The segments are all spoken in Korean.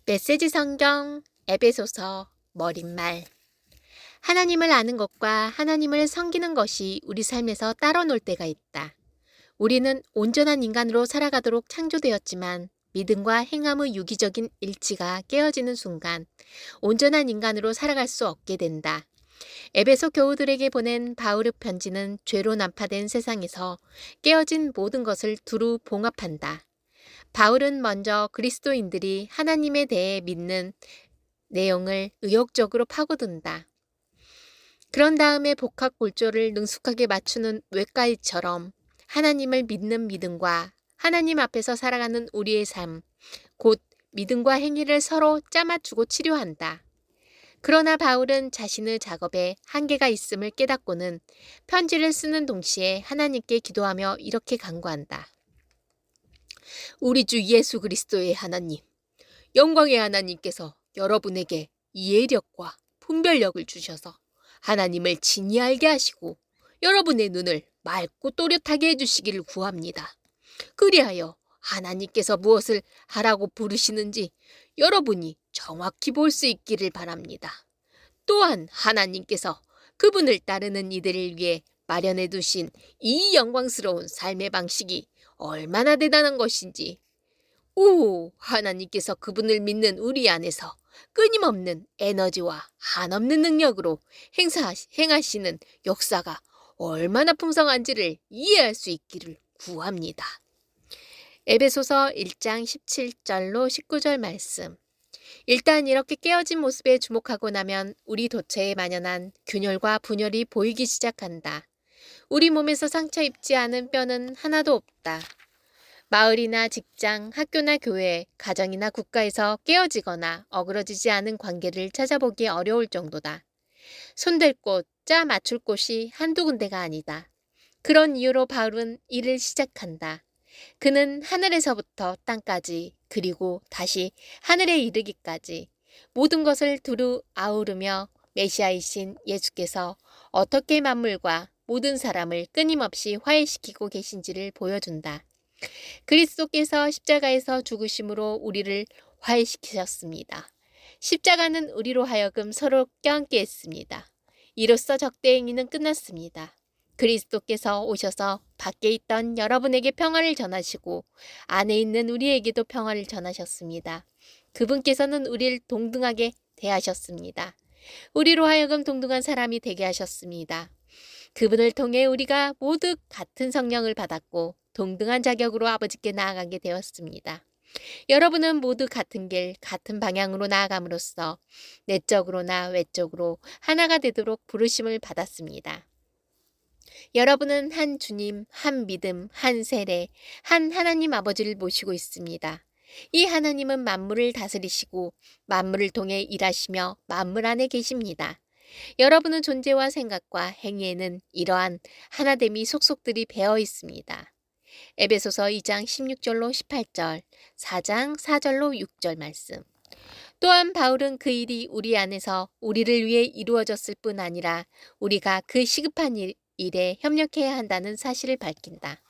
메시지 성경 에베소서 머릿말. 하나님을 아는 것과 하나님을 섬기는 것이 우리 삶에서 따로 놀 때가 있다. 우리는 온전한 인간으로 살아가도록 창조되었지만 믿음과 행함의 유기적인 일치가 깨어지는 순간 온전한 인간으로 살아갈 수 없게 된다. 에베소 교우들에게 보낸 바울의 편지는 죄로 난파된 세상에서 깨어진 모든 것을 두루 봉합한다. 바울은 먼저 그리스도인들이 하나님에 대해 믿는 내용을 의욕적으로 파고든다. 그런 다음에 복합골조를 능숙하게 맞추는 외과의처럼 하나님을 믿는 믿음과 하나님 앞에서 살아가는 우리의 삶, 곧 믿음과 행위를 서로 짜맞추고 치료한다. 그러나 바울은 자신의 작업에 한계가 있음을 깨닫고는 편지를 쓰는 동시에 하나님께 기도하며 이렇게 간구한다. 우리 주 예수 그리스도의 하나님, 영광의 하나님께서 여러분에게 이해력과 분별력을 주셔서 하나님을 진히 알게 하시고 여러분의 눈을 맑고 또렷하게 해주시기를 구합니다. 그리하여 하나님께서 무엇을 하라고 부르시는지 여러분이 정확히 볼 수 있기를 바랍니다. 또한 하나님께서 그분을 따르는 이들을 위해 마련해 두신 이 영광스러운 삶의 방식이 얼마나 대단한 것인지, 하나님께서 그분을 믿는 우리 안에서 끊임없는 에너지와 한없는 능력으로 행하시는 역사가 얼마나 풍성한지를 이해할 수 있기를 구합니다. 에베소서 1장 17절로 19절 말씀. 일단 이렇게 깨어진 모습에 주목하고 나면 우리 도처에 만연한 균열과 분열이 보이기 시작한다. 우리 몸에서 상처 입지 않은 뼈는 하나도 없다. 마을이나 직장, 학교나 교회, 가정이나 국가에서 깨어지거나 어그러지지 않은 관계를 찾아보기 어려울 정도다. 손댈 곳, 짜 맞출 곳이 한두 군데가 아니다. 그런 이유로 바울은 일을 시작한다. 그는 하늘에서부터 땅까지 그리고 다시 하늘에 이르기까지 모든 것을 두루 아우르며 메시아이신 예수께서 어떻게 만물과 모든 사람을 끊임없이 화해시키고 계신지를 보여준다. 그리스도께서 십자가에서 죽으심으로 우리를 화해시키셨습니다. 십자가는 우리로 하여금 서로 껴안게 했습니다. 이로써 적대 행위는 끝났습니다. 그리스도께서 오셔서 밖에 있던 여러분에게 평화를 전하시고 안에 있는 우리에게도 평화를 전하셨습니다. 그분께서는 우리를 동등하게 대하셨습니다. 우리로 하여금 동등한 사람이 되게 하셨습니다. 그분을 통해 우리가 모두 같은 성령을 받았고 동등한 자격으로 아버지께 나아가게 되었습니다. 여러분은 모두 같은 길, 같은 방향으로 나아감으로써 내적으로나 외적으로 하나가 되도록 부르심을 받았습니다. 여러분은 한 주님, 한 믿음, 한 세례, 한 하나님 아버지를 모시고 있습니다. 이 하나님은 만물을 다스리시고 만물을 통해 일하시며 만물 안에 계십니다. 여러분의 존재와 생각과 행위에는 이러한 하나됨이 속속들이 배어 있습니다. 에베소서 2장 16절로 18절, 4장 4절로 6절 말씀. 또한 바울은 그 일이 우리 안에서 우리를 위해 이루어졌을 뿐 아니라 우리가 그 시급한 일에 협력해야 한다는 사실을 밝힌다.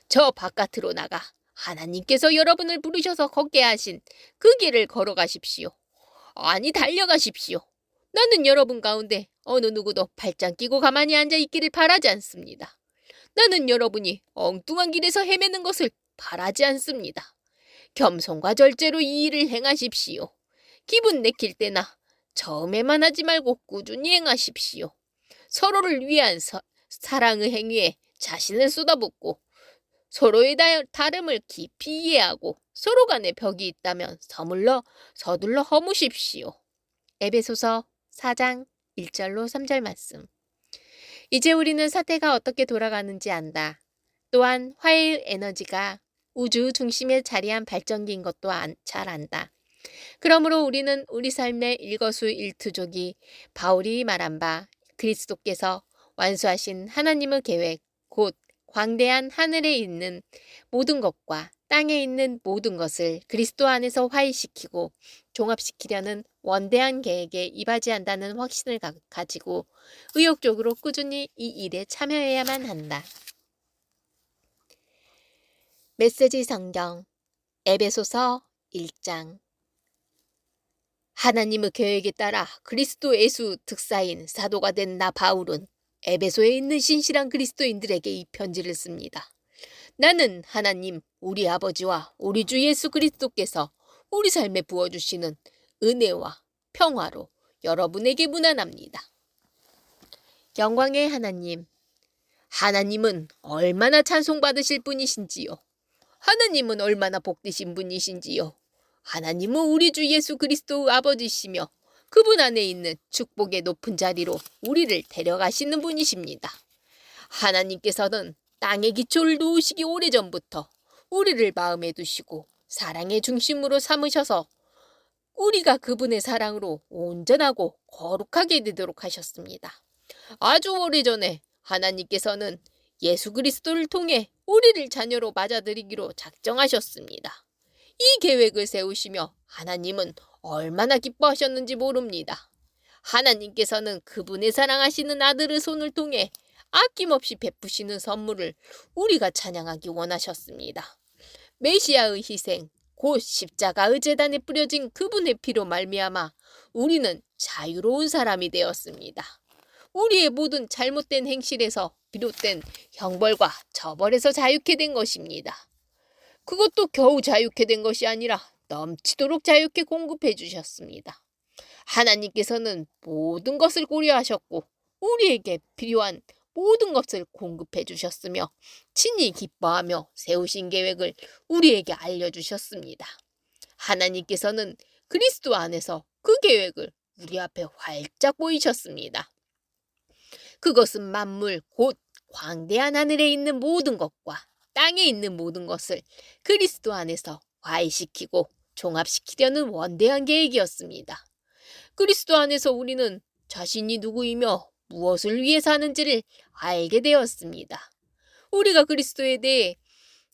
저 바깥으로 나가 하나님께서 여러분을 부르셔서 걷게 하신 그 길을 걸어가십시오. 아니 달려가십시오. 나는 여러분 가운데 어느 누구도 발짱 끼고 가만히 앉아 있기를 바라지 않습니다. 나는 여러분이 엉뚱한 길에서 헤매는 것을 바라지 않습니다. 겸손과 절제로 이 일을 행하십시오. 기분 내킬 때나 처음에만 하지 말고 꾸준히 행하십시오. 서로를 위한 사랑의 행위에 자신을 쏟아붓고 서로의 다름을 깊이 이해하고 서로 간에 벽이 있다면 서둘러 허무십시오. 에베소서 4장 1절로 3절 말씀. 이제 우리는 사태가 어떻게 돌아가는지 안다. 또한 화해의 에너지가 우주 중심에 자리한 발전기인 것도 잘 안다. 그러므로 우리는 우리 삶의 일거수일투족이 바울이 말한 바 그리스도께서 완수하신 하나님의 계획, 곧 광대한 하늘에 있는 모든 것과 땅에 있는 모든 것을 그리스도 안에서 화해시키고 종합시키려는 원대한 계획에 이바지한다는 확신을 가지고 의욕적으로 꾸준히 이 일에 참여해야만 한다. 메시지 성경 에베소서 1장. 하나님의 계획에 따라 그리스도 예수 특사인 사도가 된 나 바울은 에베소에 있는 신실한 그리스도인들에게 이 편지를 씁니다. 나는 하나님 우리 아버지와 우리 주 예수 그리스도께서 우리 삶에 부어주시는 은혜와 평화로 여러분에게 문안합니다. 영광의 하나님, 하나님은 얼마나 찬송받으실 분이신지요. 하나님은 얼마나 복되신 분이신지요. 하나님은 우리 주 예수 그리스도의 아버지시며 그분 안에 있는 축복의 높은 자리로 우리를 데려가시는 분이십니다. 하나님께서는 땅의 기초를 놓으시기 오래전부터 우리를 마음에 두시고 사랑의 중심으로 삼으셔서 우리가 그분의 사랑으로 온전하고 거룩하게 되도록 하셨습니다. 아주 오래전에 하나님께서는 예수 그리스도를 통해 우리를 자녀로 맞아들이기로 작정하셨습니다. 이 계획을 세우시며 하나님은 얼마나 기뻐하셨는지 모릅니다. 하나님께서는 그분의 사랑하시는 아들의 손을 통해 아낌없이 베푸시는 선물을 우리가 찬양하기 원하셨습니다. 메시아의 희생, 곧 십자가의 제단에 뿌려진 그분의 피로 말미암아 우리는 자유로운 사람이 되었습니다. 우리의 모든 잘못된 행실에서 비롯된 형벌과 처벌에서 자유케 된 것입니다. 그것도 겨우 자유케 된 것이 아니라 넘치도록 자유케 공급해 주셨습니다. 하나님께서는 모든 것을 고려하셨고 우리에게 필요한 모든 것을 공급해 주셨으며 친히 기뻐하며 세우신 계획을 우리에게 알려주셨습니다. 하나님께서는 그리스도 안에서 그 계획을 우리 앞에 활짝 보이셨습니다. 그것은 만물 곧 광대한 하늘에 있는 모든 것과 땅에 있는 모든 것을 그리스도 안에서 화해시키고 종합시키려는 원대한 계획이었습니다. 그리스도 안에서 우리는 자신이 누구이며 무엇을 위해 사는지를 알게 되었습니다. 우리가 그리스도에 대해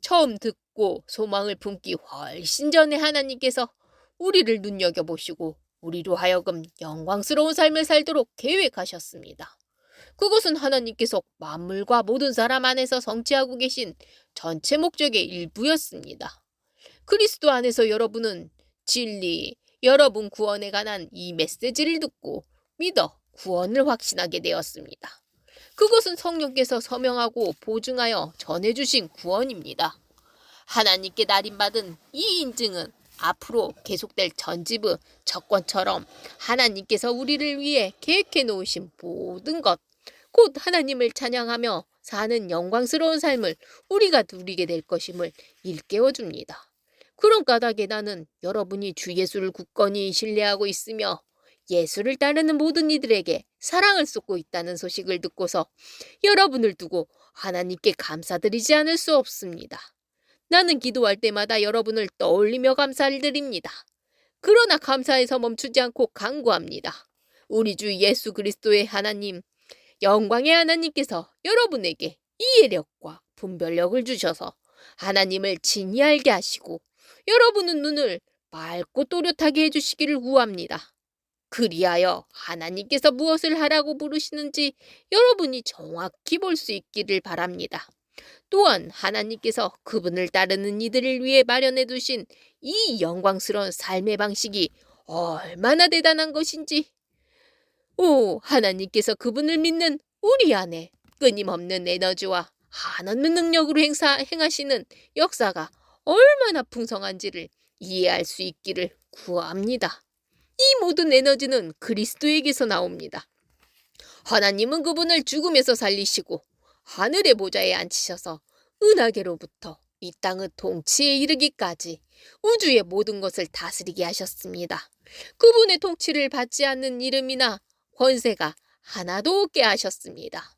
처음 듣고 소망을 품기 훨씬 전에 하나님께서 우리를 눈여겨보시고 우리로 하여금 영광스러운 삶을 살도록 계획하셨습니다. 그것은 하나님께서 만물과 모든 사람 안에서 성취하고 계신 전체 목적의 일부였습니다. 그리스도 안에서 여러분은 진리, 여러분 구원에 관한 이 메시지를 듣고 믿어 구원을 확신하게 되었습니다. 그것은 성령께서 서명하고 보증하여 전해주신 구원입니다. 하나님께 날인받은 이 인증은 앞으로 계속될 전집의 적권처럼 하나님께서 우리를 위해 계획해 놓으신 모든 것, 곧 하나님을 찬양하며 사는 영광스러운 삶을 우리가 누리게 될 것임을 일깨워줍니다. 그런 까닭에 나는 여러분이 주 예수를 굳건히 신뢰하고 있으며 예수를 따르는 모든 이들에게 사랑을 쏟고 있다는 소식을 듣고서 여러분을 두고 하나님께 감사드리지 않을 수 없습니다. 나는 기도할 때마다 여러분을 떠올리며 감사를 드립니다. 그러나 감사에서 멈추지 않고 간구합니다. 우리 주 예수 그리스도의 하나님, 영광의 하나님께서 여러분에게 이해력과 분별력을 주셔서 하나님을 진히 알게 하시고 여러분은 눈을 맑고 또렷하게 해주시기를 구합니다. 그리하여 하나님께서 무엇을 하라고 부르시는지 여러분이 정확히 볼 수 있기를 바랍니다. 또한 하나님께서 그분을 따르는 이들을 위해 마련해 두신 이 영광스러운 삶의 방식이 얼마나 대단한 것인지, 하나님께서 그분을 믿는 우리 안에 끊임없는 에너지와 한없는 능력으로 행하시는 역사가 얼마나 풍성한지를 이해할 수 있기를 구합니다. 이 모든 에너지는 그리스도에게서 나옵니다. 하나님은 그분을 죽음에서 살리시고 하늘의 보좌에 앉히셔서 은하계로부터 이 땅의 통치에 이르기까지 우주의 모든 것을 다스리게 하셨습니다. 그분의 통치를 받지 않는 이름이나 권세가 하나도 없게 하셨습니다.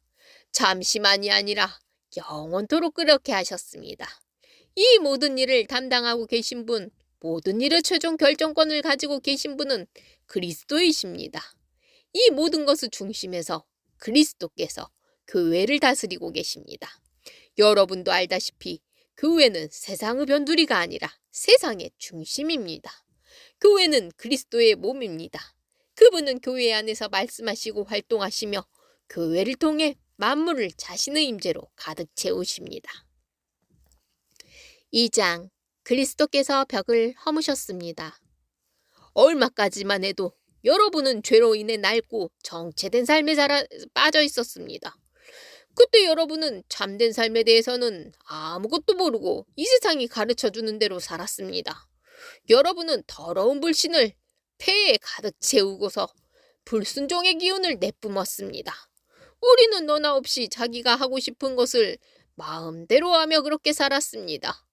잠시만이 아니라 영원토록 그렇게 하셨습니다. 이 모든 일을 담당하고 계신 분, 모든 일의 최종 결정권을 가지고 계신 분은 그리스도이십니다. 이 모든 것의 중심에서 그리스도께서 교회를 다스리고 계십니다. 여러분도 알다시피 교회는 세상의 변두리가 아니라 세상의 중심입니다. 교회는 그리스도의 몸입니다. 그분은 교회 안에서 말씀하시고 활동하시며 교회를 통해 만물을 자신의 임재로 가득 채우십니다. 2장, 그리스도께서 벽을 허무셨습니다. 얼마까지만 해도 여러분은 죄로 인해 낡고 정체된 삶에 빠져 있었습니다. 그때 여러분은 참된 삶에 대해서는 아무것도 모르고 이 세상이 가르쳐주는 대로 살았습니다. 여러분은 더러운 불신을 폐에 가득 채우고서 불순종의 기운을 내뿜었습니다. 우리는 너나 없이 자기가 하고 싶은 것을 마음대로 하며 그렇게 살았습니다.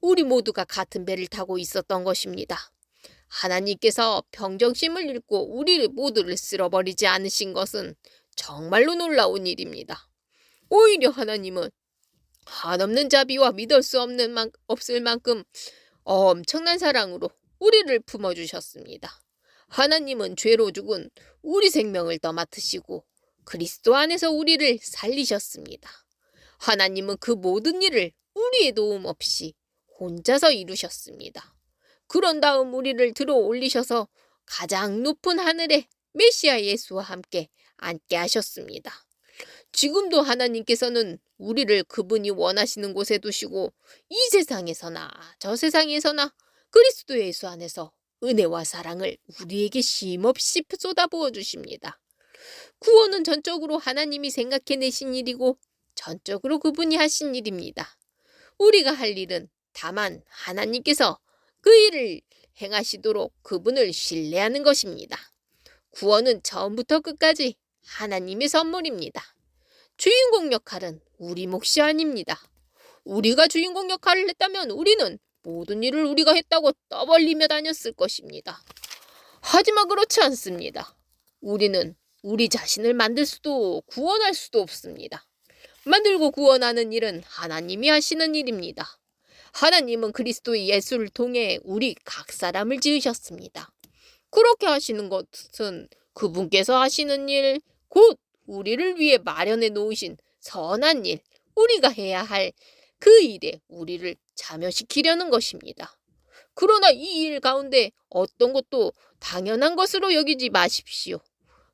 우리 모두가 같은 배를 타고 있었던 것입니다. 하나님께서 평정심을 잃고 우리 모두를 쓸어버리지 않으신 것은 정말로 놀라운 일입니다. 오히려 하나님은 한없는 자비와 믿을 수 없을 만큼 엄청난 사랑으로 우리를 품어주셨습니다. 하나님은 죄로 죽은 우리 생명을 떠맡으시고 그리스도 안에서 우리를 살리셨습니다. 하나님은 그 모든 일을 우리의 도움 없이 혼자서 이루셨습니다. 그런 다음 우리를 들어 올리셔서 가장 높은 하늘에 메시아 예수와 함께 앉게 하셨습니다. 지금도 하나님께서는 우리를 그분이 원하시는 곳에 두시고 이 세상에서나 저 세상에서나 그리스도 예수 안에서 은혜와 사랑을 우리에게 쉼없이 쏟아부어 주십니다. 구원은 전적으로 하나님이 생각해내신 일이고 전적으로 그분이 하신 일입니다. 우리가 할 일은 다만 하나님께서 그 일을 행하시도록 그분을 신뢰하는 것입니다. 구원은 처음부터 끝까지 하나님의 선물입니다. 주인공 역할은 우리 몫이 아닙니다. 우리가 주인공 역할을 했다면 우리는 모든 일을 우리가 했다고 떠벌리며 다녔을 것입니다. 하지만 그렇지 않습니다. 우리는 우리 자신을 만들 수도 구원할 수도 없습니다. 만들고 구원하는 일은 하나님이 하시는 일입니다. 하나님은 그리스도 예수를 통해 우리 각 사람을 지으셨습니다. 그렇게 하시는 것은 그분께서 하시는 일, 곧 우리를 위해 마련해 놓으신 선한 일, 우리가 해야 할 그 일에 우리를 참여시키려는 것입니다. 그러나 이 일 가운데 어떤 것도 당연한 것으로 여기지 마십시오.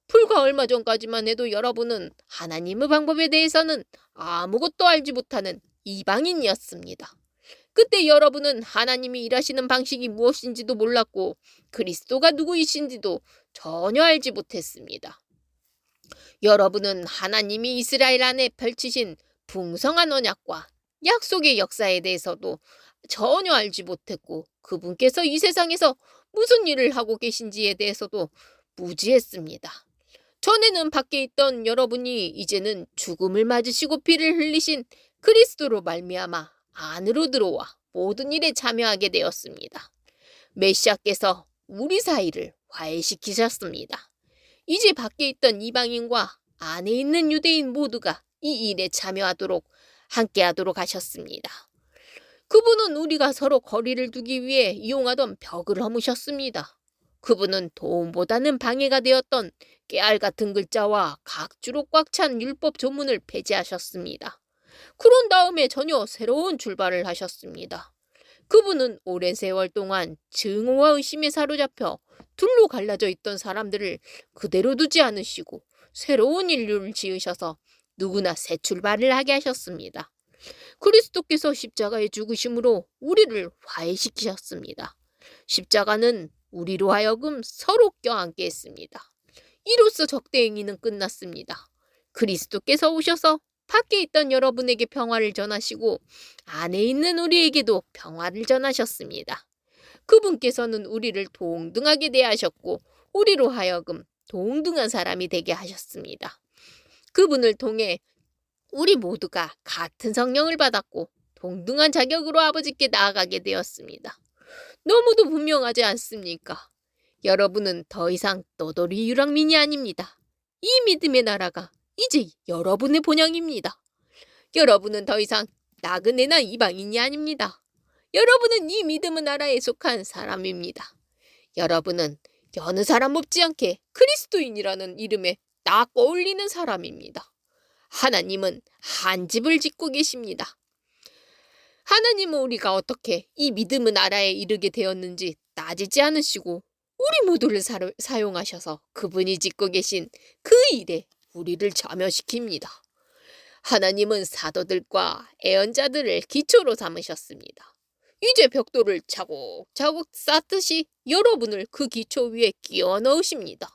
불과 얼마 전까지만 해도 여러분은 하나님의 방법에 대해서는 아무것도 알지 못하는 이방인이었습니다. 그때 여러분은 하나님이 일하시는 방식이 무엇인지도 몰랐고 그리스도가 누구이신지도 전혀 알지 못했습니다. 여러분은 하나님이 이스라엘 안에 펼치신 풍성한 언약과 약속의 역사에 대해서도 전혀 알지 못했고 그분께서 이 세상에서 무슨 일을 하고 계신지에 대해서도 무지했습니다. 전에는 밖에 있던 여러분이 이제는 죽음을 맞으시고 피를 흘리신 그리스도로 말미암아 안으로 들어와 모든 일에 참여하게 되었습니다. 메시아께서 우리 사이를 화해시키셨습니다. 이제 밖에 있던 이방인과 안에 있는 유대인 모두가 이 일에 참여하도록 함께하도록 하셨습니다. 그분은 우리가 서로 거리를 두기 위해 이용하던 벽을 허무셨습니다. 그분은 도움보다는 방해가 되었던 깨알 같은 글자와 각주로 꽉 찬 율법 조문을 폐지하셨습니다. 그런 다음에 전혀 새로운 출발을 하셨습니다. 그분은 오랜 세월 동안 증오와 의심에 사로잡혀 둘로 갈라져 있던 사람들을 그대로 두지 않으시고 새로운 인류를 지으셔서 누구나 새 출발을 하게 하셨습니다. 그리스도께서 십자가의 죽으심으로 우리를 화해시키셨습니다. 십자가는 우리로 하여금 서로 껴안게 했습니다. 이로써 적대 행위는 끝났습니다. 그리스도께서 오셔서 밖에 있던 여러분에게 평화를 전하시고 안에 있는 우리에게도 평화를 전하셨습니다. 그분께서는 우리를 동등하게 대하셨고 우리로 하여금 동등한 사람이 되게 하셨습니다. 그분을 통해 우리 모두가 같은 성령을 받았고 동등한 자격으로 아버지께 나아가게 되었습니다. 너무도 분명하지 않습니까? 여러분은 더 이상 떠돌이 유랑민이 아닙니다. 이 믿음의 나라가 이제 여러분의 본향입니다. 여러분은 더 이상 나그네나 이방인이 아닙니다. 여러분은 이 믿음의 나라에 속한 사람입니다. 여러분은 여느 사람 못지않게 그리스도인이라는 이름에 딱 어울리는 사람입니다. 하나님은 한 집을 짓고 계십니다. 하나님은 우리가 어떻게 이 믿음의 나라에 이르게 되었는지 따지지 않으시고 우리 모두를 사용하셔서 그분이 짓고 계신 그 일에 우리를 참여시킵니다. 하나님은 사도들과 애언자들을 기초로 삼으셨습니다. 이제 벽돌을 차곡차곡 쌓듯이 여러분을 그 기초 위에 끼워 넣으십니다.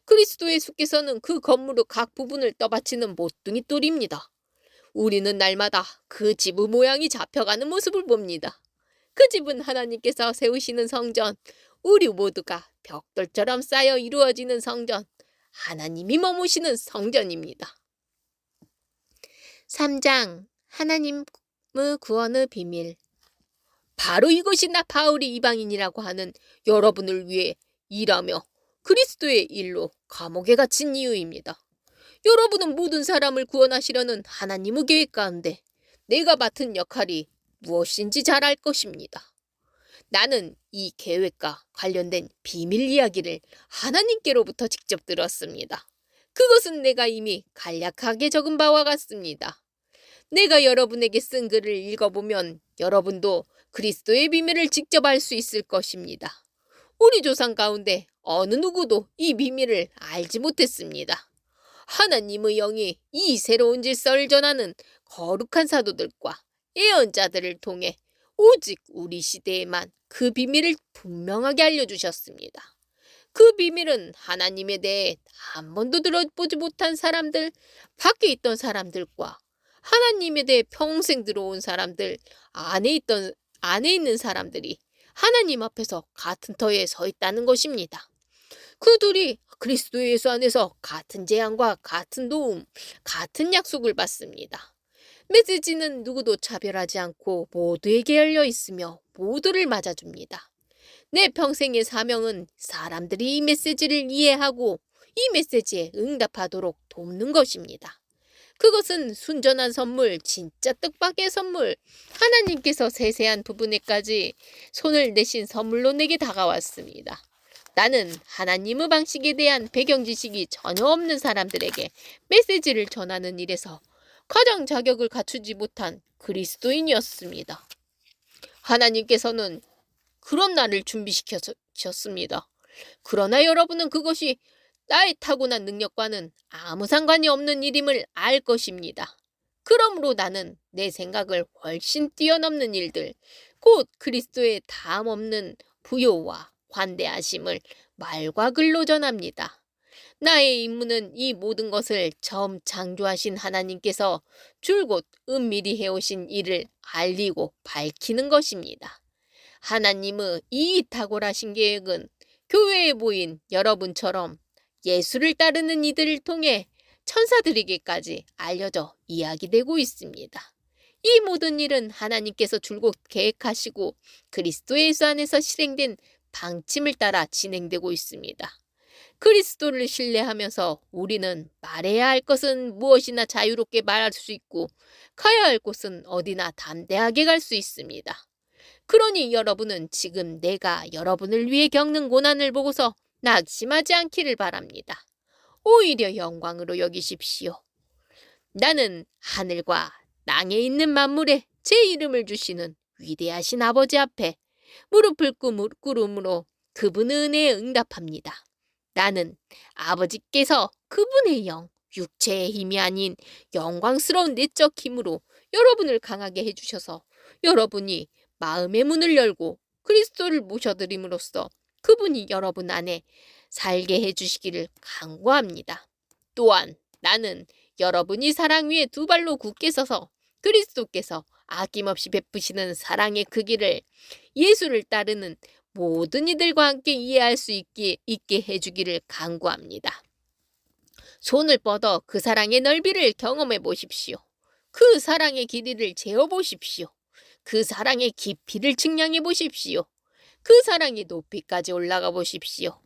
그리스도 예수께서는 그 건물의 각 부분을 떠받치는 모퉁이 돌입니다. 우리는 날마다 그 집의 모양이 잡혀가는 모습을 봅니다. 그 집은 하나님께서 세우시는 성전, 우리 모두가 벽돌처럼 쌓여 이루어지는 성전, 하나님이 머무시는 성전입니다. 3장 하나님의 구원의 비밀. 바로 이것이 나 바울이 이방인이라고 하는 여러분을 위해 일하며 그리스도의 일로 감옥에 갇힌 이유입니다. 여러분은 모든 사람을 구원하시려는 하나님의 계획 가운데 내가 맡은 역할이 무엇인지 잘 알 것입니다. 나는 이 계획과 관련된 비밀 이야기를 하나님께로부터 직접 들었습니다. 그것은 내가 이미 간략하게 적은 바와 같습니다. 내가 여러분에게 쓴 글을 읽어보면 여러분도 그리스도의 비밀을 직접 알 수 있을 것입니다. 우리 조상 가운데 어느 누구도 이 비밀을 알지 못했습니다. 하나님의 영이 이 새로운 질서를 전하는 거룩한 사도들과 예언자들을 통해 오직 우리 시대에만 그 비밀을 분명하게 알려주셨습니다. 그 비밀은 하나님에 대해 한 번도 들어보지 못한 사람들, 밖에 있던 사람들과 하나님에 대해 평생 들어온 사람들, 안에 있는 사람들이 하나님 앞에서 같은 터에 서 있다는 것입니다. 그 둘이 그리스도 예수 안에서 같은 재앙과 같은 도움, 같은 약속을 받습니다. 메시지는 누구도 차별하지 않고 모두에게 열려 있으며 모두를 맞아줍니다. 내 평생의 사명은 사람들이 이 메시지를 이해하고 이 메시지에 응답하도록 돕는 것입니다. 그것은 순전한 선물, 진짜 뜻밖의 선물, 하나님께서 세세한 부분에까지 손을 내신 선물로 내게 다가왔습니다. 나는 하나님의 방식에 대한 배경 지식이 전혀 없는 사람들에게 메시지를 전하는 일에서 가장 자격을 갖추지 못한 그리스도인이었습니다. 하나님께서는 그런 나를 준비시키셨습니다. 그러나 여러분은 그것이 나의 타고난 능력과는 아무 상관이 없는 일임을 알 것입니다. 그러므로 나는 내 생각을 훨씬 뛰어넘는 일들, 곧 그리스도의 다음 없는 부요와 관대하심을 말과 글로 전합니다. 나의 임무는 이 모든 것을 처음 창조하신 하나님께서 줄곧 은밀히 해오신 일을 알리고 밝히는 것입니다. 하나님의 이 탁월하신 계획은 교회에 모인 여러분처럼 예수를 따르는 이들을 통해 천사들에게까지 알려져 이야기되고 있습니다. 이 모든 일은 하나님께서 줄곧 계획하시고 그리스도 예수 안에서 실행된 방침을 따라 진행되고 있습니다. 그리스도를 신뢰하면서 우리는 말해야 할 것은 무엇이나 자유롭게 말할 수 있고 가야 할 곳은 어디나 담대하게 갈 수 있습니다. 그러니 여러분은 지금 내가 여러분을 위해 겪는 고난을 보고서 낙심하지 않기를 바랍니다. 오히려 영광으로 여기십시오. 나는 하늘과 땅에 있는 만물에 제 이름을 주시는 위대하신 아버지 앞에 무릎을 꿇음으로 그분의 은혜에 응답합니다. 나는 아버지께서 그분의 영, 육체의 힘이 아닌 영광스러운 내적 힘으로 여러분을 강하게 해주셔서 여러분이 마음의 문을 열고 그리스도를 모셔드림으로써 그분이 여러분 안에 살게 해주시기를 간구합니다. 또한 나는 여러분이 사랑 위에 두 발로 굳게 서서 그리스도께서 아낌없이 베푸시는 사랑의 크기를 예수를 따르는 모든 이들과 함께 이해할 수 있게 해주기를 간구합니다. 손을 뻗어 그 사랑의 넓이를 경험해 보십시오. 그 사랑의 길이를 재어보십시오. 그 사랑의 깊이를 측량해 보십시오. 그 사랑의 높이까지 올라가 보십시오.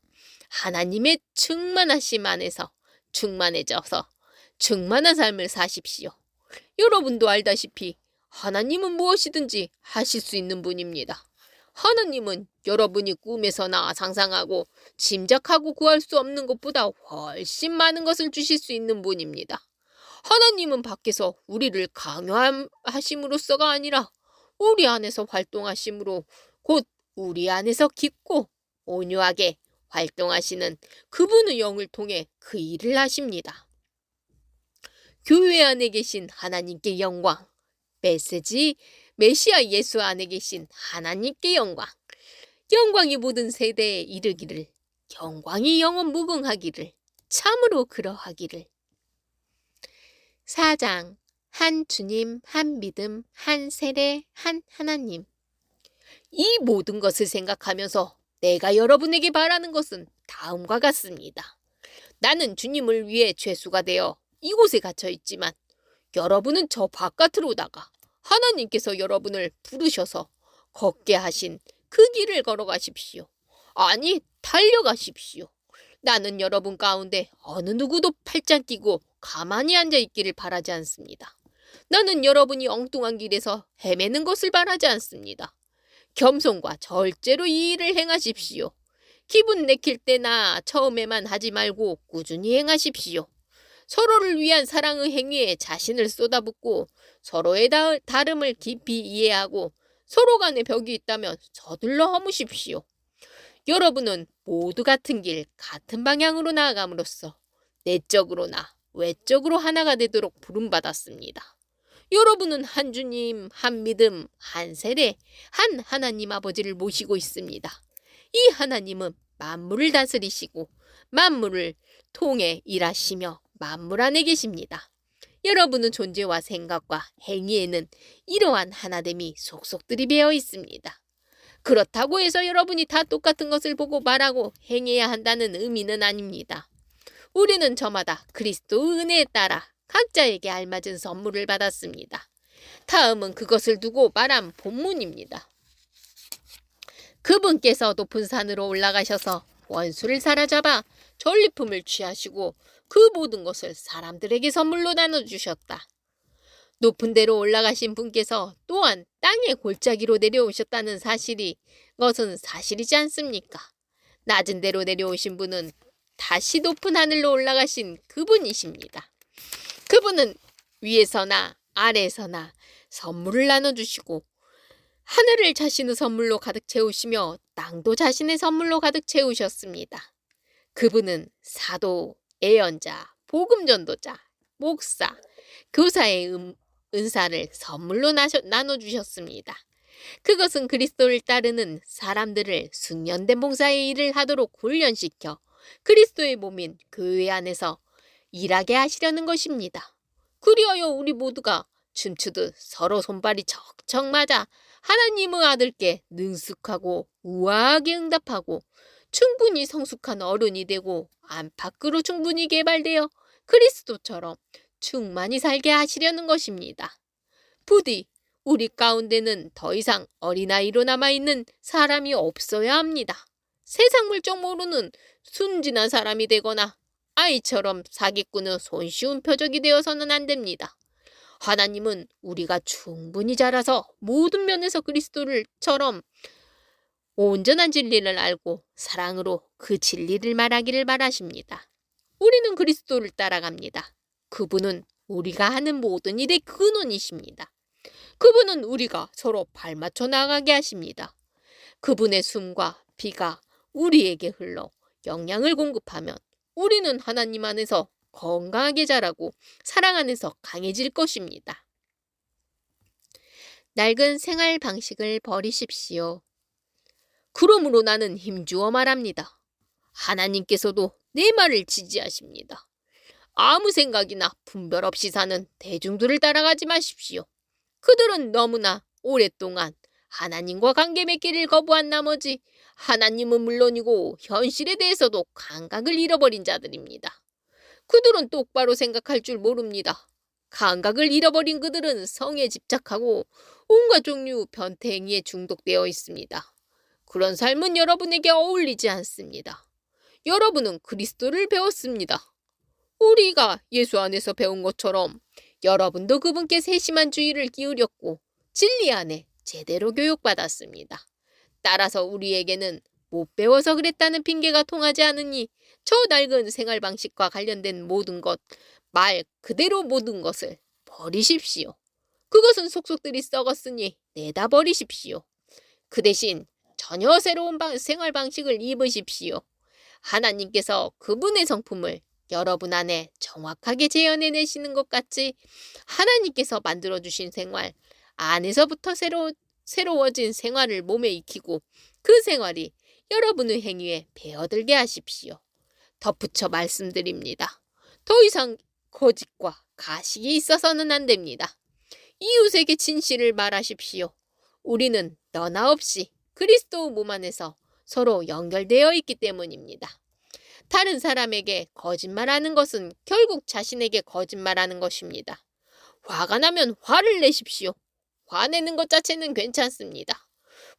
하나님의 충만하심 안에서 충만해져서 충만한 삶을 사십시오. 여러분도 알다시피 하나님은 무엇이든지 하실 수 있는 분입니다. 하나님은 여러분이 꿈에서나 상상하고 짐작하고 구할 수 없는 것보다 훨씬 많은 것을 주실 수 있는 분입니다. 하나님은 밖에서 우리를 강요하심으로써가 아니라 우리 안에서 활동하심으로 곧 우리 안에서 깊고 온유하게 활동하시는 그분의 영을 통해 그 일을 하십니다. 교회 안에 계신 하나님께 영광. 메시지 메시아 예수 안에 계신 하나님께 영광, 영광이 모든 세대에 이르기를, 영광이 영원 무궁하기를, 참으로 그러하기를. 4장 한 주님, 한 믿음, 한 세례, 한 하나님. 이 모든 것을 생각하면서 내가 여러분에게 바라는 것은 다음과 같습니다. 나는 주님을 위해 죄수가 되어 이곳에 갇혀 있지만 여러분은 저 바깥으로 나가 하나님께서 여러분을 부르셔서 걷게 하신 그 길을 걸어가십시오. 아니, 달려가십시오. 나는 여러분 가운데 어느 누구도 팔짱 끼고 가만히 앉아 있기를 바라지 않습니다. 나는 여러분이 엉뚱한 길에서 헤매는 것을 바라지 않습니다. 겸손과 절제로 이 일을 행하십시오. 기분 내킬 때나 처음에만 하지 말고 꾸준히 행하십시오. 서로를 위한 사랑의 행위에 자신을 쏟아붓고 서로의 다름을 깊이 이해하고 서로 간에 벽이 있다면 서둘러 허무십시오. 여러분은 모두 같은 길, 같은 방향으로 나아감으로써 내적으로나 외적으로 하나가 되도록 부름받았습니다. 여러분은 한 주님, 한 믿음, 한 세례, 한 하나님 아버지를 모시고 있습니다. 이 하나님은 만물을 다스리시고 만물을 통해 일하시며 만물 안에 계십니다. 여러분은 존재와 생각과 행위에는 이러한 하나됨이 속속 들이배어 있습니다. 그렇다고 해서 여러분이 다 똑같은 것을 보고 말하고 행해야 한다는 의미는 아닙니다. 우리는 저마다 그리스도의 은혜에 따라 각자에게 알맞은 선물을 받았습니다. 다음은 그것을 두고 말한 본문입니다. 그분께서 높은 산으로 올라가셔서 원수를 사로잡아 전리품을 취하시고 그 모든 것을 사람들에게 선물로 나눠주셨다. 높은 데로 올라가신 분께서 또한 땅의 골짜기로 내려오셨다는 것은 사실이지 않습니까? 낮은 데로 내려오신 분은 다시 높은 하늘로 올라가신 그분이십니다. 그분은 위에서나 아래에서나 선물을 나눠주시고 하늘을 자신의 선물로 가득 채우시며 땅도 자신의 선물로 가득 채우셨습니다. 그분은 사도, 예언자, 복음전도자, 목사, 교사의 은사를 선물로 나눠주셨습니다. 그것은 그리스도를 따르는 사람들을 숙련된 봉사의 일을 하도록 훈련시켜 그리스도의 몸인 교회 안에서 일하게 하시려는 것입니다. 그리하여 우리 모두가 춤추듯 서로 손발이 척척 맞아 하나님의 아들께 능숙하고 우아하게 응답하고 충분히 성숙한 어른이 되고 안팎으로 충분히 개발되어 그리스도처럼 충만히 살게 하시려는 것입니다. 부디 우리 가운데는 더 이상 어린아이로 남아있는 사람이 없어야 합니다. 세상 물정 모르는 순진한 사람이 되거나 아이처럼 사기꾼의 손쉬운 표적이 되어서는 안 됩니다. 하나님은 우리가 충분히 자라서 모든 면에서 그리스도처럼 온전한 진리를 알고 사랑으로 그 진리를 말하기를 바라십니다. 우리는 그리스도를 따라갑니다. 그분은 우리가 하는 모든 일의 근원이십니다. 그분은 우리가 서로 발맞춰 나가게 하십니다. 그분의 숨과 피가 우리에게 흘러 영양을 공급하면 우리는 하나님 안에서 건강하게 자라고 사랑 안에서 강해질 것입니다. 낡은 생활 방식을 버리십시오. 그러므로 나는 힘주어 말합니다. 하나님께서도 내 말을 지지하십니다. 아무 생각이나 분별 없이 사는 대중들을 따라가지 마십시오. 그들은 너무나 오랫동안 하나님과 관계 맺기를 거부한 나머지 하나님은 물론이고 현실에 대해서도 감각을 잃어버린 자들입니다. 그들은 똑바로 생각할 줄 모릅니다. 감각을 잃어버린 그들은 성에 집착하고 온갖 종류 변태행위에 중독되어 있습니다. 그런 삶은 여러분에게 어울리지 않습니다. 여러분은 그리스도를 배웠습니다. 우리가 예수 안에서 배운 것처럼 여러분도 그분께 세심한 주의를 기울였고 진리 안에 제대로 교육받았습니다. 따라서 우리에게는 못 배워서 그랬다는 핑계가 통하지 않으니 저 낡은 생활 방식과 관련된 모든 것, 말 그대로 모든 것을 버리십시오. 그것은 속속들이 썩었으니 내다 버리십시오. 그 대신 전혀 새로운 생활 방식을 입으십시오. 하나님께서 그분의 성품을 여러분 안에 정확하게 재현해내시는 것 같이 하나님께서 만들어주신 생활, 안에서부터 새로워진 생활을 몸에 익히고 그 생활이 여러분의 행위에 배어들게 하십시오. 덧붙여 말씀드립니다. 더 이상 거짓과 가식이 있어서는 안 됩니다. 이웃에게 진실을 말하십시오. 우리는 너나 없이 그리스도 몸 안에서 서로 연결되어 있기 때문입니다. 다른 사람에게 거짓말하는 것은 결국 자신에게 거짓말하는 것입니다. 화가 나면 화를 내십시오. 화내는 것 자체는 괜찮습니다.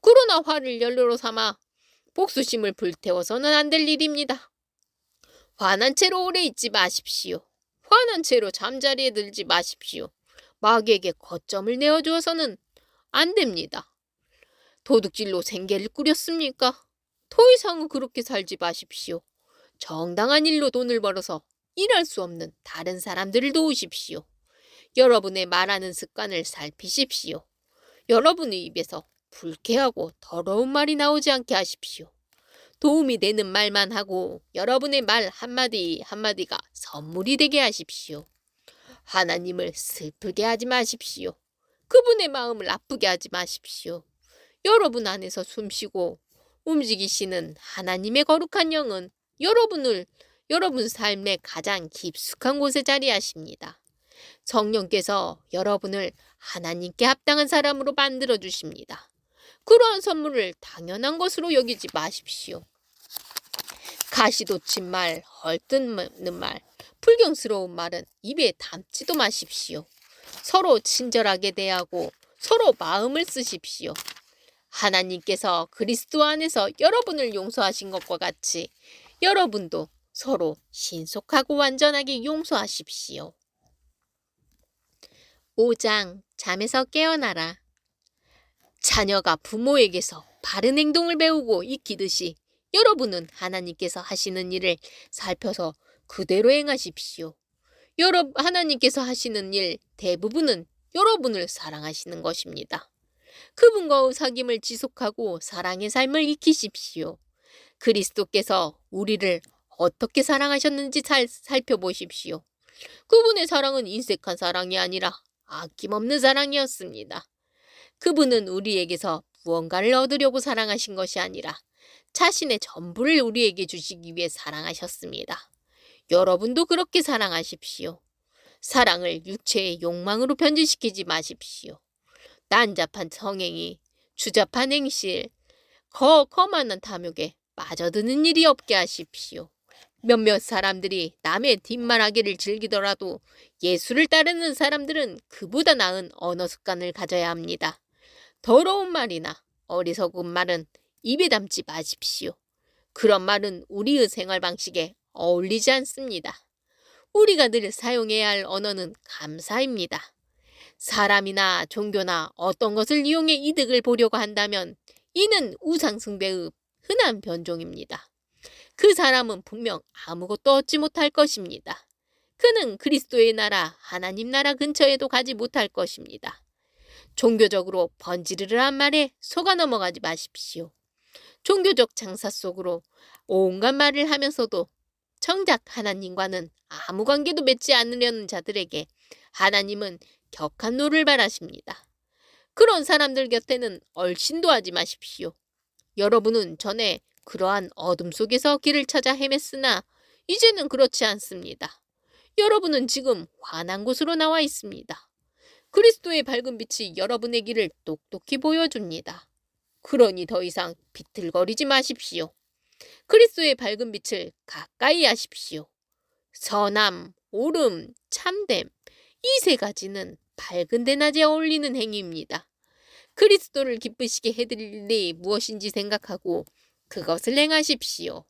그러나 화를 연료로 삼아 복수심을 불태워서는 안 될 일입니다. 화난 채로 오래 있지 마십시오. 화난 채로 잠자리에 들지 마십시오. 마귀에게 거점을 내어주어서는 안 됩니다. 도둑질로 생계를 꾸렸습니까? 더 이상은 그렇게 살지 마십시오. 정당한 일로 돈을 벌어서 일할 수 없는 다른 사람들을 도우십시오. 여러분의 말하는 습관을 살피십시오. 여러분의 입에서 불쾌하고 더러운 말이 나오지 않게 하십시오. 도움이 되는 말만 하고 여러분의 말 한마디 한마디가 선물이 되게 하십시오. 하나님을 슬프게 하지 마십시오. 그분의 마음을 아프게 하지 마십시오. 여러분 안에서 숨쉬고 움직이시는 하나님의 거룩한 영은 여러분 삶의 가장 깊숙한 곳에 자리하십니다. 성령께서 여러분을 하나님께 합당한 사람으로 만들어 주십니다. 그러한 선물을 당연한 것으로 여기지 마십시오. 가시돋친 말, 헐뜯는 말, 불경스러운 말은 입에 담지도 마십시오. 서로 친절하게 대하고 서로 마음을 쓰십시오. 하나님께서 그리스도 안에서 여러분을 용서하신 것과 같이 여러분도 서로 신속하고 완전하게 용서하십시오. 5장 잠에서 깨어나라. 자녀가 부모에게서 바른 행동을 배우고 익히듯이 여러분은 하나님께서 하시는 일을 살펴서 그대로 행하십시오. 하나님께서 하시는 일 대부분은 여러분을 사랑하시는 것입니다. 그분과의 사귐을 지속하고 사랑의 삶을 익히십시오. 그리스도께서 우리를 어떻게 사랑하셨는지 살펴보십시오. 그분의 사랑은 인색한 사랑이 아니라 아낌없는 사랑이었습니다. 그분은 우리에게서 무언가를 얻으려고 사랑하신 것이 아니라 자신의 전부를 우리에게 주시기 위해 사랑하셨습니다. 여러분도 그렇게 사랑하십시오. 사랑을 육체의 욕망으로 변질시키지 마십시오. 난잡한 성행위, 주잡한 행실, 거만한 탐욕에 빠져드는 일이 없게 하십시오. 몇몇 사람들이 남의 뒷말하기를 즐기더라도 예수를 따르는 사람들은 그보다 나은 언어 습관을 가져야 합니다. 더러운 말이나 어리석은 말은 입에 담지 마십시오. 그런 말은 우리의 생활 방식에 어울리지 않습니다. 우리가 늘 사용해야 할 언어는 감사입니다. 사람이나 종교나 어떤 것을 이용해 이득을 보려고 한다면 이는 우상숭배의 흔한 변종입니다. 그 사람은 분명 아무것도 얻지 못할 것입니다. 그는 그리스도의 나라, 하나님 나라 근처에도 가지 못할 것입니다. 종교적으로 번지르르한 말에 속아 넘어가지 마십시오. 종교적 장사 속으로 온갖 말을 하면서도 정작 하나님과는 아무 관계도 맺지 않으려는 자들에게 하나님은 격한 노를 바라십니다. 그런 사람들 곁에는 얼씬도 하지 마십시오. 여러분은 전에 그러한 어둠 속에서 길을 찾아 헤맸으나 이제는 그렇지 않습니다. 여러분은 지금 환한 곳으로 나와 있습니다. 그리스도의 밝은 빛이 여러분의 길을 똑똑히 보여줍니다. 그러니 더 이상 비틀거리지 마십시오. 그리스도의 밝은 빛을 가까이 하십시오. 선함, 옳음, 참됨, 이 세 가지는 밝은 대낮에 어울리는 행위입니다. 그리스도를 기쁘시게 해드릴 일이 무엇인지 생각하고 그것을 행하십시오.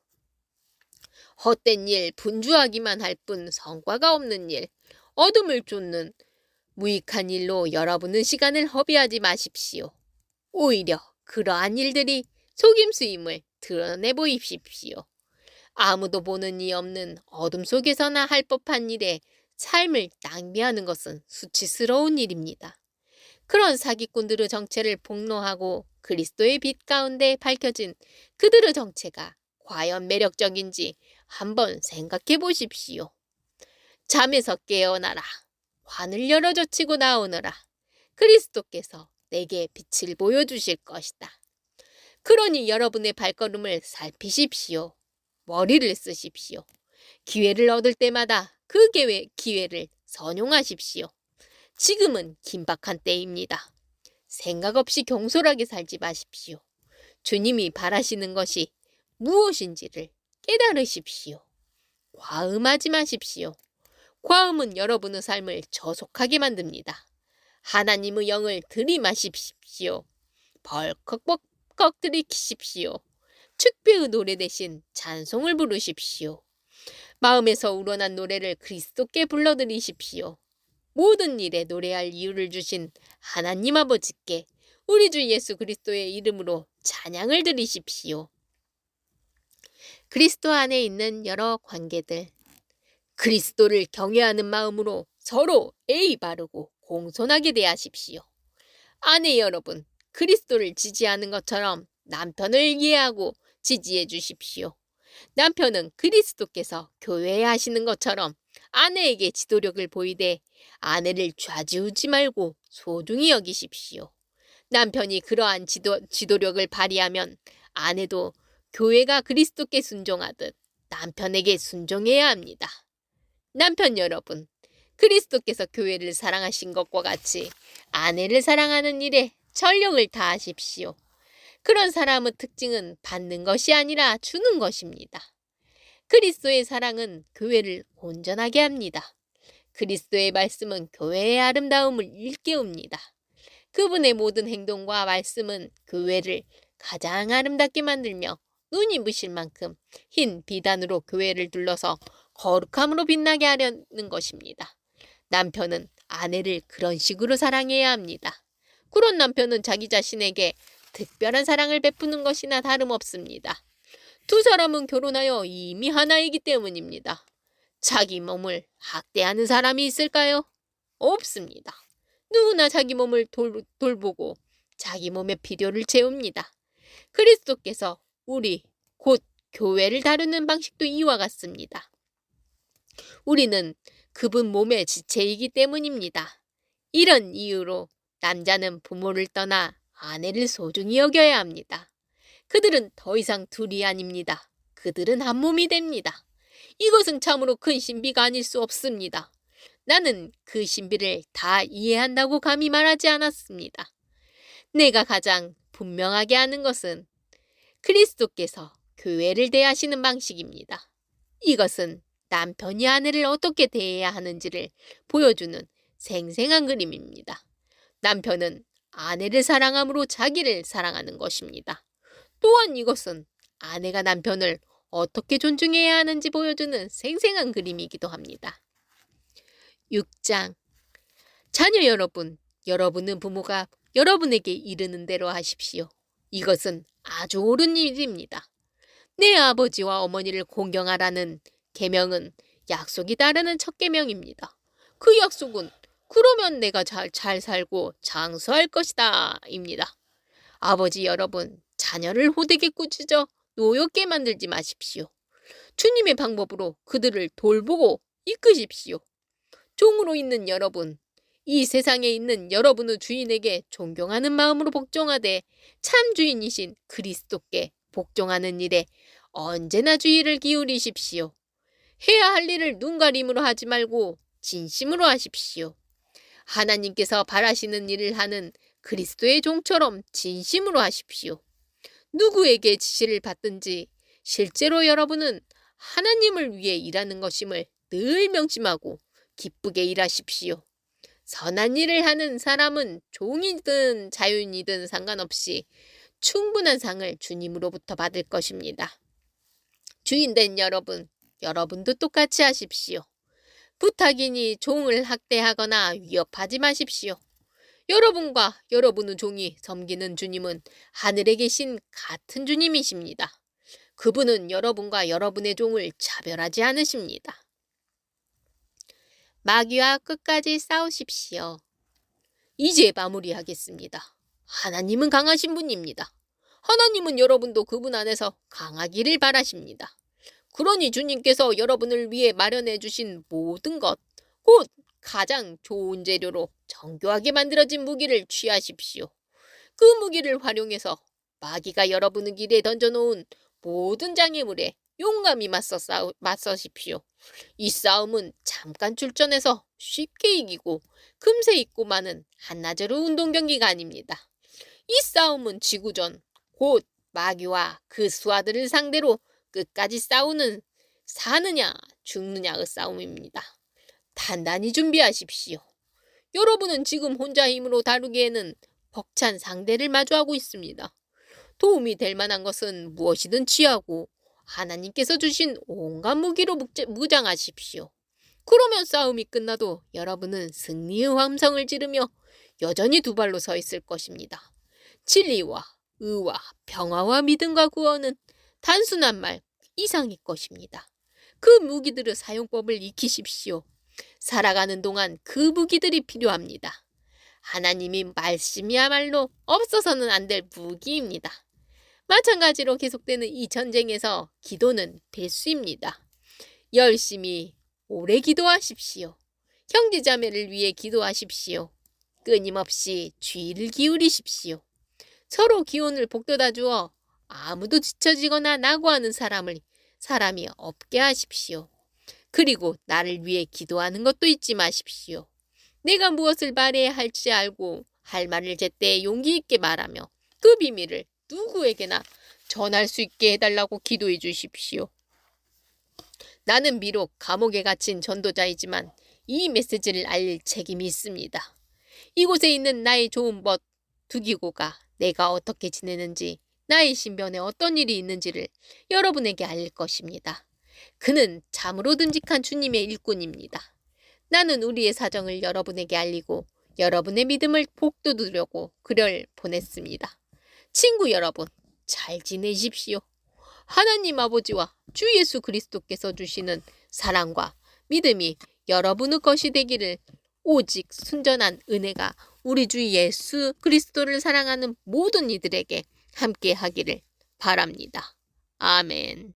헛된 일, 분주하기만 할 뿐 성과가 없는 일, 어둠을 쫓는 무익한 일로 여러분은 시간을 허비하지 마십시오. 오히려 그러한 일들이 속임수임을 드러내 보이십시오. 아무도 보는 이 없는 어둠 속에서나 할 법한 일에 삶을 낭비하는 것은 수치스러운 일입니다. 그런 사기꾼들의 정체를 폭로하고 그리스도의 빛 가운데 밝혀진 그들의 정체가 과연 매력적인지 한번 생각해 보십시오. 잠에서 깨어나라. 환을 열어젖히고 나오너라. 그리스도께서 내게 빛을 보여주실 것이다. 그러니 여러분의 발걸음을 살피십시오. 머리를 쓰십시오. 기회를 얻을 때마다 그 기회를 선용하십시오. 지금은 긴박한 때입니다. 생각 없이 경솔하게 살지 마십시오. 주님이 바라시는 것이 무엇인지를 깨달으십시오. 과음하지 마십시오. 과음은 여러분의 삶을 저속하게 만듭니다. 하나님의 영을 들이마십시오. 벌컥벌컥 들이키십시오. 축배의 노래 대신 찬송을 부르십시오. 마음에서 우러난 노래를 그리스도께 불러드리십시오. 모든 일에 노래할 이유를 주신 하나님 아버지께 우리 주 예수 그리스도의 이름으로 찬양을 드리십시오. 그리스도 안에 있는 여러 관계들, 그리스도를 경외하는 마음으로 서로 예의 바르고 공손하게 대하십시오. 아내 여러분, 그리스도를 지지하는 것처럼 남편을 이해하고 지지해 주십시오. 남편은 그리스도께서 교회에 하시는 것처럼 아내에게 지도력을 보이되 아내를 좌지우지 말고 소중히 여기십시오. 남편이 그러한 지도력을 발휘하면 아내도 교회가 그리스도께 순종하듯 남편에게 순종해야 합니다. 남편 여러분, 그리스도께서 교회를 사랑하신 것과 같이 아내를 사랑하는 일에 전력을 다하십시오. 그런 사람의 특징은 받는 것이 아니라 주는 것입니다. 그리스도의 사랑은 교회를 온전하게 합니다. 그리스도의 말씀은 교회의 아름다움을 일깨웁니다. 그분의 모든 행동과 말씀은 교회를 가장 아름답게 만들며 눈이 부실 만큼 흰 비단으로 교회를 둘러서 거룩함으로 빛나게 하려는 것입니다. 남편은 아내를 그런 식으로 사랑해야 합니다. 그런 남편은 자기 자신에게 특별한 사랑을 베푸는 것이나 다름없습니다. 두 사람은 결혼하여 이미 하나이기 때문입니다. 자기 몸을 학대하는 사람이 있을까요? 없습니다. 누구나 자기 몸을 돌보고 자기 몸의 필요를 채웁니다. 그리스도께서 우리 곧 교회를 다루는 방식도 이와 같습니다. 우리는 그분 몸의 지체이기 때문입니다. 이런 이유로 남자는 부모를 떠나 아내를 소중히 여겨야 합니다. 그들은 더 이상 둘이 아닙니다. 그들은 한 몸이 됩니다. 이것은 참으로 큰 신비가 아닐 수 없습니다. 나는 그 신비를 다 이해한다고 감히 말하지 않았습니다. 내가 가장 분명하게 아는 것은 그리스도께서 교회를 대하시는 방식입니다. 이것은 남편이 아내를 어떻게 대해야 하는지를 보여주는 생생한 그림입니다. 남편은 아내를 사랑함으로 자기를 사랑하는 것입니다. 또한 이것은 아내가 남편을 어떻게 존중해야 하는지 보여주는 생생한 그림이기도 합니다. 6장. 자녀 여러분, 여러분은 부모가 여러분에게 이르는 대로 하십시오. 이것은 아주 옳은 일입니다. 내 아버지와 어머니를 공경하라는 계명은 약속이 따르는 첫 계명입니다. 그 약속은 그러면 내가 잘 살고 장수할 것이다 입니다. 아버지 여러분, 자녀를 호되게 꾸짖어 노엽게 만들지 마십시오. 주님의 방법으로 그들을 돌보고 이끄십시오. 종으로 있는 여러분, 이 세상에 있는 여러분의 주인에게 존경하는 마음으로 복종하되 참 주인이신 그리스도께 복종하는 일에 언제나 주의를 기울이십시오. 해야 할 일을 눈가림으로 하지 말고 진심으로 하십시오. 하나님께서 바라시는 일을 하는 그리스도의 종처럼 진심으로 하십시오. 누구에게 지시를 받든지 실제로 여러분은 하나님을 위해 일하는 것임을 늘 명심하고 기쁘게 일하십시오. 선한 일을 하는 사람은 종이든 자유인이든 상관없이 충분한 상을 주님으로부터 받을 것입니다. 주인된 여러분, 여러분도 똑같이 하십시오. 부탁이니 종을 학대하거나 위협하지 마십시오. 여러분과 여러분의 종이 섬기는 주님은 하늘에 계신 같은 주님이십니다. 그분은 여러분과 여러분의 종을 차별하지 않으십니다. 마귀와 끝까지 싸우십시오. 이제 마무리하겠습니다. 하나님은 강하신 분입니다. 하나님은 여러분도 그분 안에서 강하기를 바라십니다. 그러니 주님께서 여러분을 위해 마련해 주신 모든 것, 곧 가장 좋은 재료로 정교하게 만들어진 무기를 취하십시오. 그 무기를 활용해서 마귀가 여러분의 길에 던져놓은 모든 장애물에 용감히 맞서십시오. 이 싸움은 잠깐 출전해서 쉽게 이기고 금세 잊고 마는 한나절의 운동 경기가 아닙니다. 이 싸움은 지구전, 곧 마귀와 그 수하들을 상대로 끝까지 사느냐 죽느냐의 싸움입니다. 단단히 준비하십시오. 여러분은 지금 혼자 힘으로 다루기에는 벅찬 상대를 마주하고 있습니다. 도움이 될 만한 것은 무엇이든 취하고 하나님께서 주신 온갖 무기로 무장하십시오. 그러면 싸움이 끝나도 여러분은 승리의 함성을 지르며 여전히 두 발로 서 있을 것입니다. 진리와 의와 평화와 믿음과 구원은 단순한 말 이상일 것입니다. 그 무기들의 사용법을 익히십시오. 살아가는 동안 그 무기들이 필요합니다. 하나님이 말씀이야말로 없어서는 안 될 무기입니다. 마찬가지로 계속되는 이 전쟁에서 기도는 필수입니다. 열심히 오래 기도하십시오. 형제자매를 위해 기도하십시오. 끊임없이 주의를 기울이십시오. 서로 기운을 북돋아 주어 아무도 지쳐지거나 낙오하는 사람이 없게 하십시오. 그리고 나를 위해 기도하는 것도 잊지 마십시오. 내가 무엇을 말해야 할지 알고 할 말을 제때 용기 있게 말하며 그 비밀을 누구에게나 전할 수 있게 해달라고 기도해 주십시오. 나는 비록 감옥에 갇힌 전도자이지만 이 메시지를 알릴 책임이 있습니다. 이곳에 있는 나의 좋은 벗 두기고가 내가 어떻게 지내는지, 나의 신변에 어떤 일이 있는지를 여러분에게 알릴 것입니다. 그는 참으로 듬직한 주님의 일꾼입니다. 나는 우리의 사정을 여러분에게 알리고 여러분의 믿음을 복돋으려고 그를 보냈습니다. 친구 여러분, 잘 지내십시오. 하나님 아버지와 주 예수 그리스도께서 주시는 사랑과 믿음이 여러분의 것이 되기를, 오직 순전한 은혜가 우리 주 예수 그리스도를 사랑하는 모든 이들에게 함께 하기를 바랍니다. 아멘.